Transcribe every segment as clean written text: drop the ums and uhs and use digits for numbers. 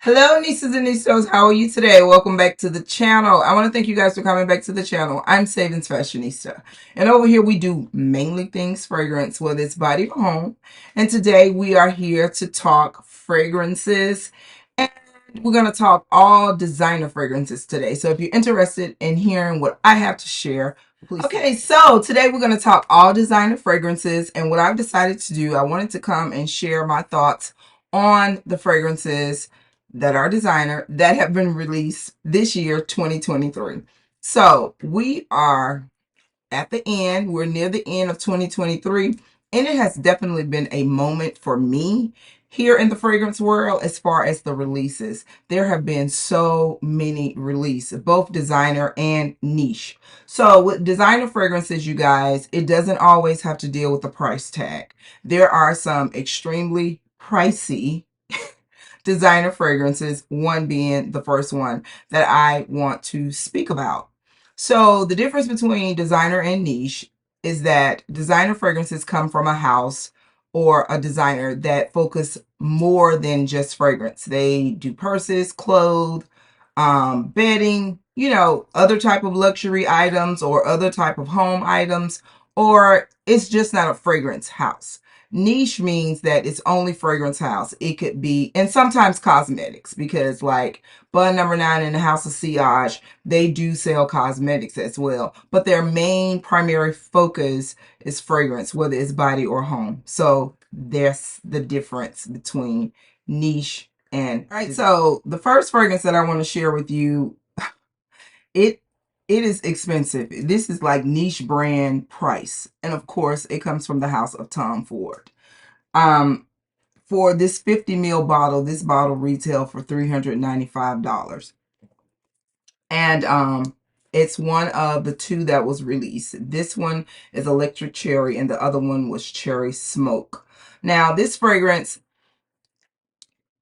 Hello, nieces and nieces. How are you today? Welcome back to the channel. I want to thank you guys for coming back to the channel. I'm SavingsFashionista. And over here, we do mainly things fragrance, whether it's body or home. And today, we are here to talk fragrances. And we're going to talk all designer fragrances today. So if you're interested in hearing what I have to share, please. Okay, so today we're going to talk all designer fragrances. And what I've decided to do, I wanted to come and share my thoughts on the fragrances that are designer that have been released this year, 2023. So we are at the end. We're near the end of 2023, and it has definitely been a moment for me here in the fragrance world as far as the releases. There have been so many releases, both designer and niche. So with designer fragrances, you guys, it doesn't always have to deal with the price tag. There are some extremely pricey designer fragrances, one being the first one that I want to speak about. So the difference between designer and niche is that designer fragrances come from a house or a designer that focus more than just fragrance. They do purses, clothes, bedding, other type of luxury items or other type of home items, or it's just not a fragrance house. Niche means that it's only fragrance house. It could be, and sometimes cosmetics, because like Bun Number 9 in the House of Sillage, they do sell cosmetics as well. But their main primary focus is fragrance, whether it's body or home. So there's the difference between niche and all right. So the first fragrance that I want to share with you, it it is expensive. This is like niche brand price. And of course, it comes from the house of Tom Ford. Um, for this 50 ml bottle, this bottle retail for $395. And it's one of the two that was released. This one is Electric Cherry and the other one was Cherry Smoke. Now, this fragrance,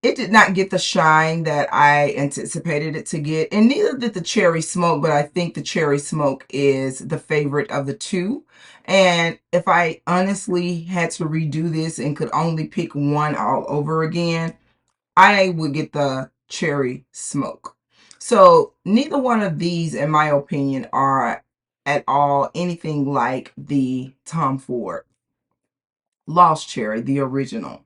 it did not get the shine that I anticipated it to get, and neither did the Cherry Smoke, but I think the Cherry Smoke is the favorite of the two. And if I honestly had to redo this and could only pick one all over again, I would get the Cherry Smoke. So neither one of these, in my opinion, are at all anything like the Tom Ford Lost Cherry, the original.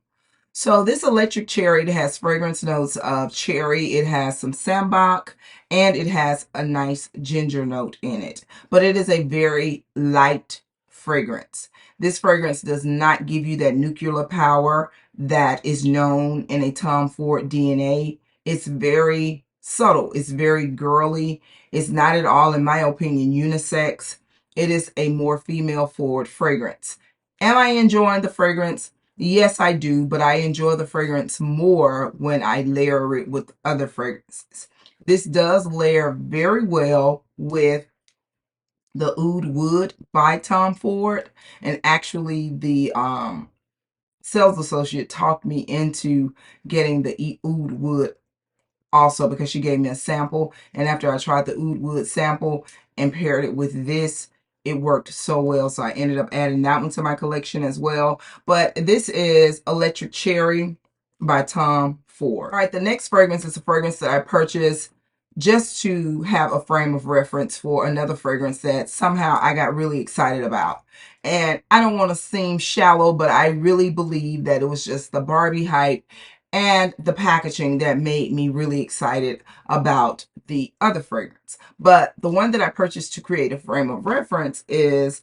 So this Electric Cherry, it has fragrance notes of cherry, it has some sambac, and it has a nice ginger note in it. But it is a very light fragrance. This fragrance does not give you that nuclear power that is known in a Tom Ford DNA. It's very subtle. It's very girly. It's not at all, in my opinion, unisex. It is a more female forward fragrance. Am I enjoying the fragrance? Yes, I do, but I enjoy the fragrance more when I layer it with other fragrances. This does layer very well with the Oud Wood by Tom Ford, and actually the sales associate talked me into getting the Oud Wood also because she gave me a sample, and after I tried the Oud Wood sample and paired it with this, it worked so well, so I ended up adding that one to my collection as well. But this is Electric Cherry by Tom Ford. All right, the next fragrance is a fragrance that I purchased just to have a frame of reference for another fragrance that somehow I got really excited about. And I don't want to seem shallow, but I really believe that it was just the Barbie hype and the packaging that made me really excited about the other fragrance. But the one that I purchased to create a frame of reference is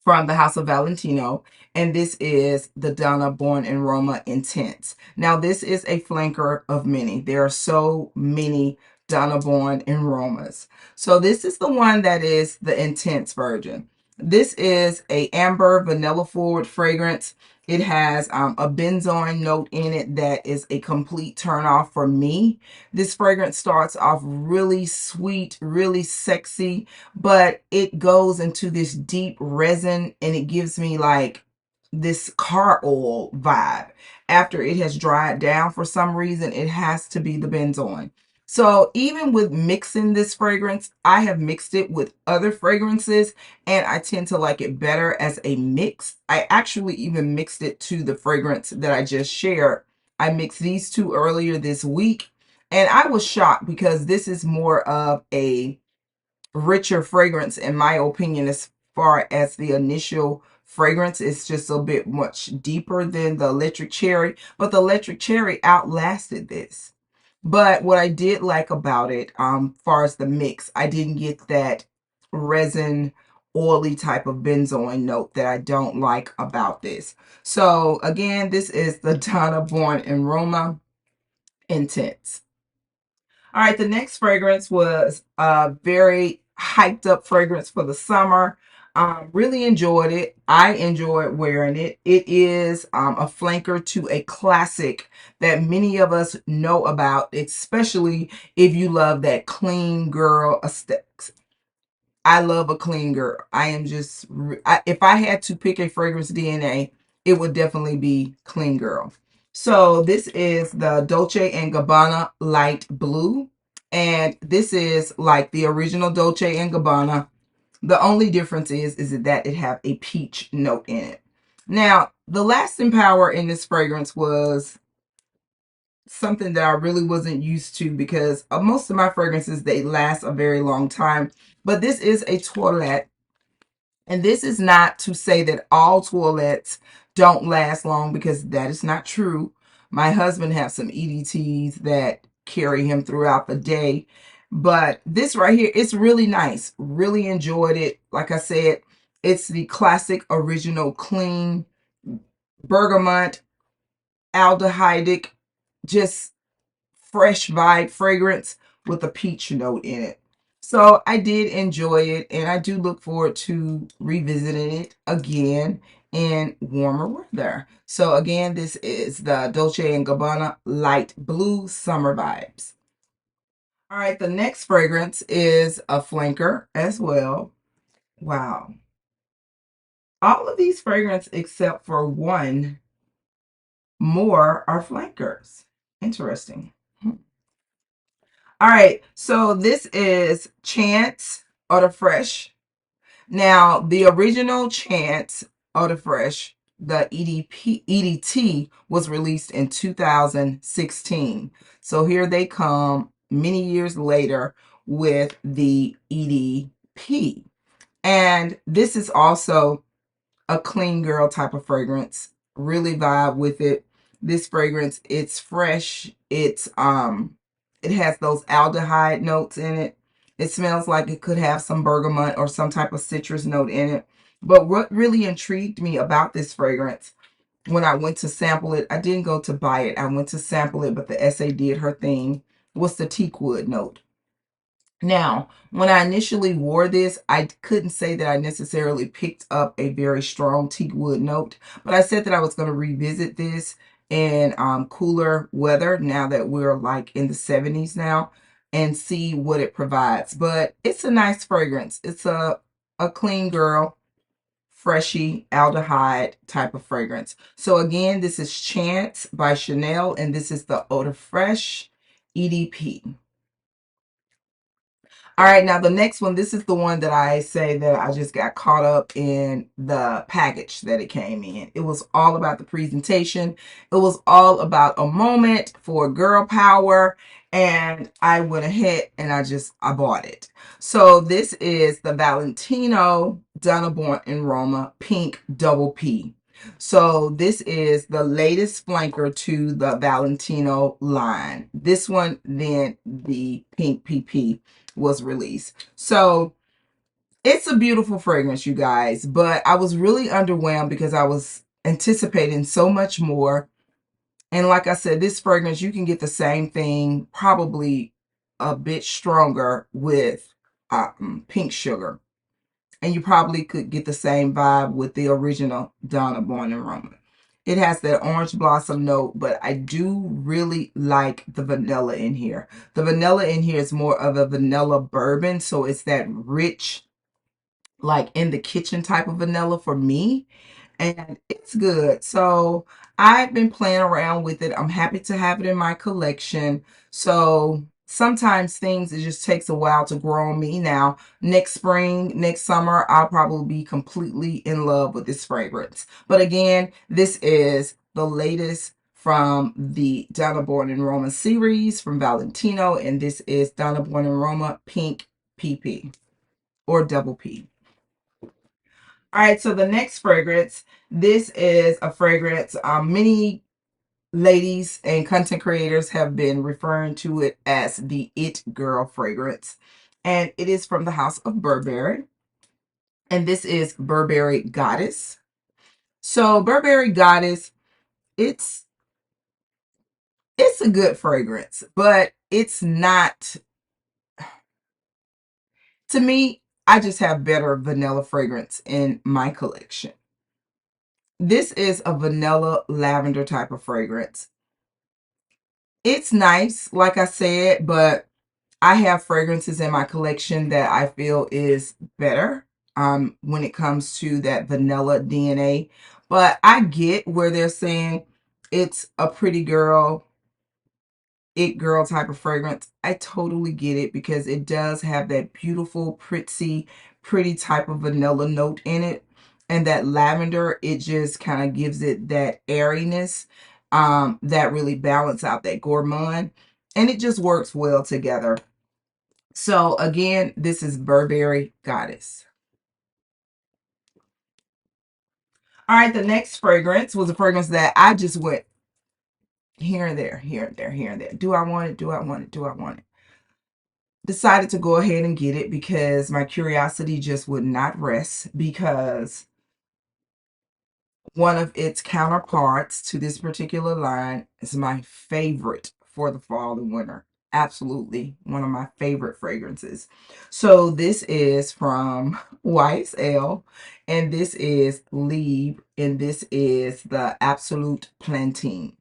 from the House of Valentino, and this is the Dona Born in Roma Intense. Now, this is a flanker of many. There are so many Dona Born in Romas. So this is the one that is the intense version. This is a amber vanilla forward fragrance. It has a benzoin note in it that is a complete turn off for me. This fragrance starts off really sweet, really sexy, but it goes into this deep resin and it gives me like this car oil vibe. After it has dried down for some reason, it has to be the benzoin. So even with mixing this fragrance, I have mixed it with other fragrances and I tend to like it better as a mix. I actually even mixed it to the fragrance that I just shared I mixed these two earlier this week, and I was shocked because this is more of a richer fragrance in my opinion. As far as the initial fragrance, it's just a bit much deeper than the electric cherry, but the electric cherry outlasted this. But what I did like about it, far as the mix, I didn't get that resin oily type of benzoin note that I don't like about this. So again, this is the Donna Born in Roma Intense. All right, the next fragrance was a very hyped up fragrance for the summer. Really enjoyed it. I enjoyed wearing it. It is a flanker to a classic that many of us know about, especially if you love that clean girl aesthetics. I love a clean girl. I am just, if I had to pick a fragrance DNA, it would definitely be clean girl. So this is the Dolce and Gabbana Light Blue. And this is like the original Dolce and Gabbana. The only difference is that it have a peach note in it. Now, the lasting power in this fragrance was something that I really wasn't used to, because most of my fragrances, they last a very long time. But this is a toilette, and this is not to say that all toilettes don't last long, because that is not true. My husband has some EDTs that carry him throughout the day. But this right here, it's really nice. Really enjoyed it. Like I said, it's the classic original clean bergamot, aldehydic, just fresh vibe fragrance with a peach note in it. So I did enjoy it, and I do look forward to revisiting it again in warmer weather. So again, this is the Dolce & Gabbana Light Blue Summer Vibes. All right, the next fragrance is a flanker as well. Wow. All of these fragrances except for one more are flankers. Interesting. All right, so this is Chance Eau de Fresh. Now, the original Chance Eau de Fresh, the EDT, was released in 2016. So here they come many years later with the EDP. And this is also a clean girl type of fragrance. Really vibe with it. This fragrance, it's fresh. It has those aldehyde notes in it. It smells like it could have some bergamot or some type of citrus note in it. But what really intrigued me about this fragrance, when I went to sample it, I didn't go to buy it. I went to sample it, but the SA did her thing, was the teakwood note. Now, when I initially wore this, I couldn't say that I necessarily picked up a very strong teakwood note, but I said that I was going to revisit this in cooler weather, now that we're like in the 70s now, and see what it provides. But it's a nice fragrance. It's a clean girl, freshy, aldehyde type of fragrance. So again, this is Chance by Chanel, and this is the Eau de Fresh EDP. All right, now the next one, this is the one that I say that I just got caught up in the package that it came in. It was all about the presentation. It was all about a moment for girl power, and I went ahead and I bought it. So this is the Valentino Donna Born in Roma Pink Double P. So this is the latest flanker to the Valentino line. This one, then the Pink PP was released. So it's a beautiful fragrance, you guys, but I was really underwhelmed because I was anticipating so much more. And like I said, this fragrance, you can get the same thing, probably a bit stronger with pink sugar. And you probably could get the same vibe with the original Donna Born in Roma. It has that orange blossom note, but I do really like the vanilla in here. The vanilla in here is more of a vanilla bourbon, so it's that rich, like in the kitchen type of vanilla for me. And it's good. So I've been playing around with it. I'm happy to have it in my collection. So sometimes things, it just takes a while to grow on me. Now, next spring, next summer, I'll probably be completely in love with this fragrance. But again, this is the latest from the Donna Born in Roma series from Valentino, and this is Donna Born in Roma Pink PP or Double P. All right, so the next fragrance, this is a fragrance many ladies and content creators have been referring to it as the It Girl fragrance, and it is from the house of Burberry, and this is Burberry Goddess. So Burberry Goddess, it's a good fragrance, but it's not, to me, I just have better vanilla fragrance in my collection. This is a vanilla lavender type of fragrance. It's nice, like I said, but I have fragrances in my collection that I feel is better when it comes to that vanilla DNA. But I get where they're saying it's a pretty girl, it girl type of fragrance. I totally get it because it does have that beautiful, pretty type of vanilla note in it. And that lavender, it just kind of gives it that airiness that really balance out that gourmand. And it just works well together. So again, this is Burberry Goddess. All right, the next fragrance was a fragrance that I just went here and there, here and there, here and there. Do I want it? Do I want it? Do I want it? Decided to go ahead and get it because my curiosity just would not rest, because one of its counterparts to this particular line is my favorite for the fall and winter. Absolutely one of my favorite fragrances. So this is from YSL, and this is Libre, and this is the Absolu Plantine.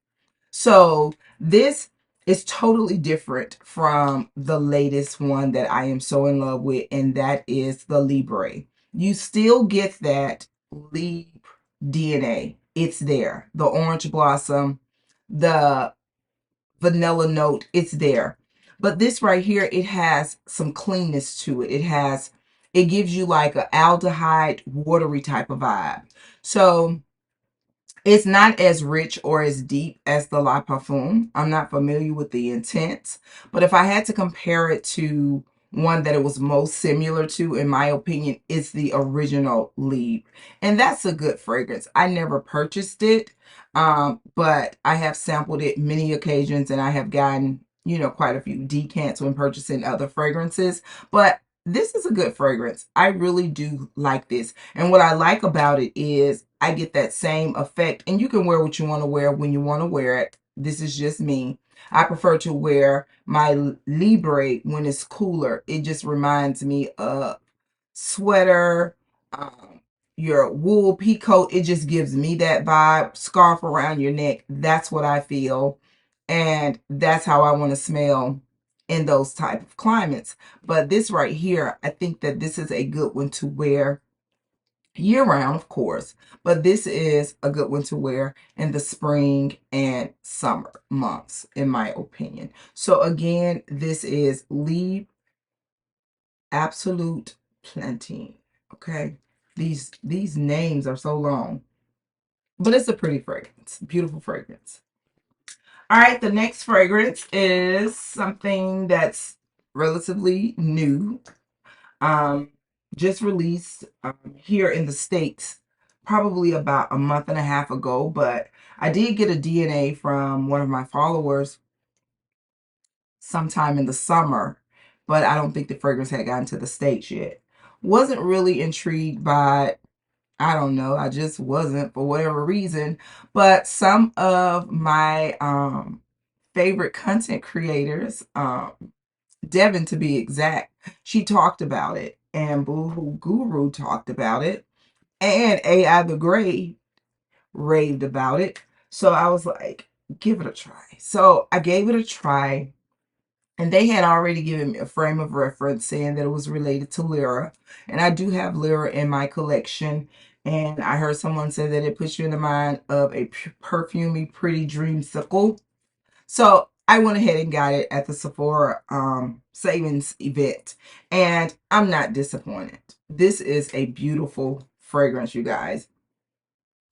So this is totally different from the latest one that I am so in love with, and that is the Libre. You still get that Libre DNA. It's there. The orange blossom, the vanilla note, it's there. But this right here, it has some cleanness to it. It gives you like an aldehyde, watery type of vibe. So it's not as rich or as deep as the La Parfum. I'm not familiar with the Intense, but if I had to compare it to one that it was most similar to, in my opinion, it's the original Libre. And that's a good fragrance. I never purchased it, but I have sampled it many occasions, and I have gotten, quite a few decants when purchasing other fragrances. But this is a good fragrance. I really do like this. And what I like about it is I get that same effect. And you can wear what you want to wear when you want to wear it. This is just me. I prefer to wear my Libre when it's cooler. It just reminds me of sweater, your wool peacoat. It just gives me that vibe. Scarf around your neck. That's what I feel. And that's how I want to smell in those type of climates. But this right here, I think that this is a good one to wear year round, of course, but this is a good one to wear in the spring and summer months, in my opinion. So again, this is Libre Absolu Plantine. Okay, these names are so long, but it's a pretty fragrance, beautiful fragrance. All right, the next fragrance is something that's relatively new, just released here in the States probably about a month and a half ago, but I did get a DNA from one of my followers sometime in the summer, but I don't think the fragrance had gotten to the States yet. Wasn't really intrigued by, I don't know, I just wasn't for whatever reason, but some of my favorite content creators, Devin to be exact, she talked about it, and Boohoo Guru talked about it, and AI the Gray raved about it. So I was like, give it a try. So I gave it a try, and they had already given me a frame of reference saying that it was related to Lyra, and I do have Lyra in my collection. And I heard someone say that it puts you in the mind of a perfumey, pretty dreamsicle. So I went ahead and got it at the Sephora savings event, and I'm not disappointed. This is a beautiful fragrance, you guys.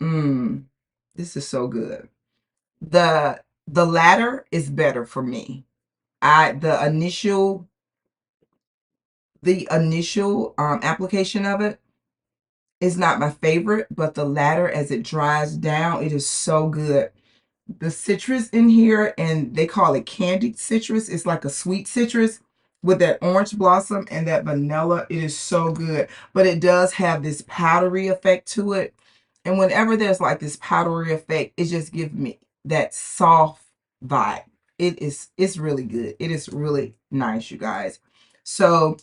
This is so good. The latter is better for me. I the initial application of it is not my favorite, but the latter, as it dries down, it is so good. The citrus in here, and they call it candied citrus. It's like a sweet citrus with that orange blossom and that vanilla. It is so good, but it does have this powdery effect to it. And whenever there's like this powdery effect, it just gives me that soft vibe. It's really good. It is really nice, you guys. So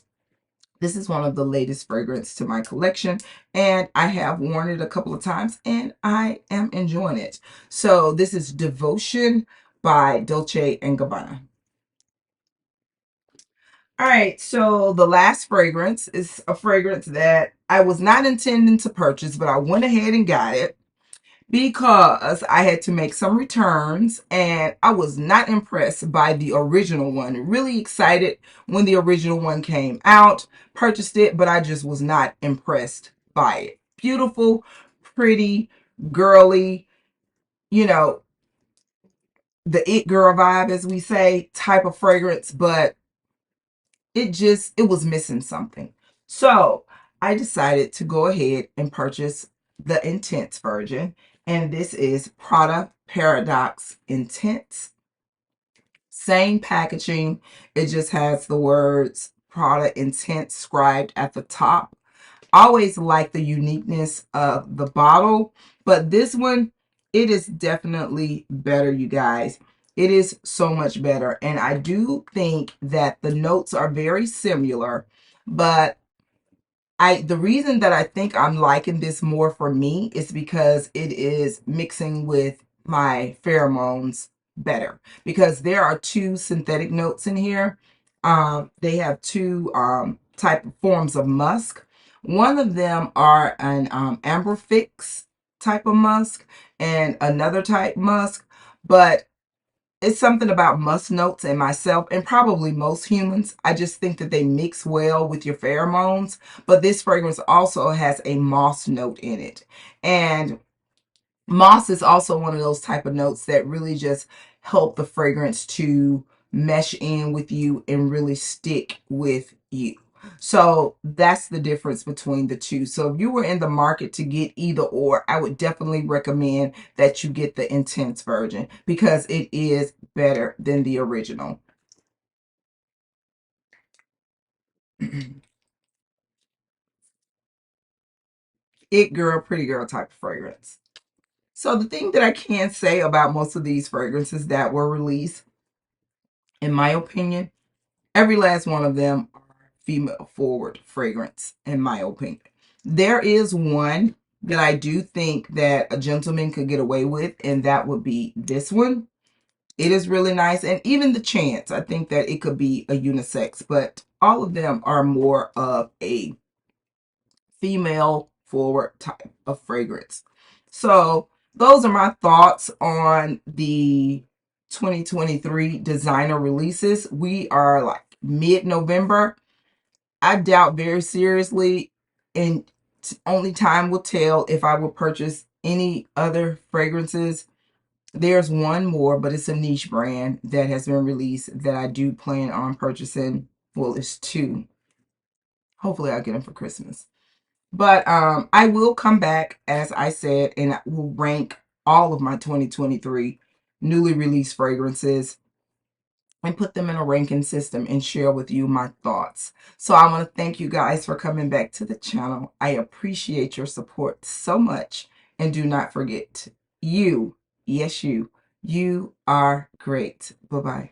this is one of the latest fragrance to my collection, and I have worn it a couple of times, and I am enjoying it. So this is Devotion by Dolce and Gabbana. All right, so the last fragrance is a fragrance that I was not intending to purchase, but I went ahead and got it because I had to make some returns and I was not impressed by the original one. Really excited when the original one came out, purchased it, but I just was not impressed by it. Beautiful, pretty, girly, you know, the it girl vibe, as we say, type of fragrance, but it was missing something. So I decided to go ahead and purchase the Intense version, and this is Prada Paradoxe Intense. Same packaging, it just has the words Prada Intense scribed at the top. Always like the uniqueness of the bottle, but this one, it is definitely better, you guys. It is so much better, and I do think that the notes are very similar, but the reason that I think I'm liking this more for me is because it is mixing with my pheromones better, because there are two synthetic notes in here. They have two type of forms of musk. One of them are an amber fix type of musk and another type musk, but it's something about musk notes and myself and probably most humans. I just think that they mix well with your pheromones. But this fragrance also has a moss note in it. And moss is also one of those type of notes that really just help the fragrance to mesh in with you and really stick with you. So that's the difference between the two. So if you were in the market to get either or, I would definitely recommend that you get the Intense version because it is better than the original. It girl, pretty girl type of fragrance. So the thing that I can say about most of these fragrances that were released, in my opinion, every last one of them are female forward fragrance, in my opinion. There is one that I do think that a gentleman could get away with, and that would be this one. It is really nice, and even the Chance, I think that it could be a unisex, but all of them are more of a female forward type of fragrance. So those are my thoughts on the 2023 designer releases. We are like mid-November. I doubt very seriously, and only time will tell if I will purchase any other fragrances. There's one more, but it's a niche brand that has been released that I do plan on purchasing. Well, it's two. Hopefully I'll get them for Christmas. But I will come back, as I said, and I will rank all of my 2023 newly released fragrances and put them in a ranking system and share with you my thoughts. So I want to thank you guys for coming back to the channel. I appreciate your support so much. And do not forget, you, yes, you are great. Bye-bye.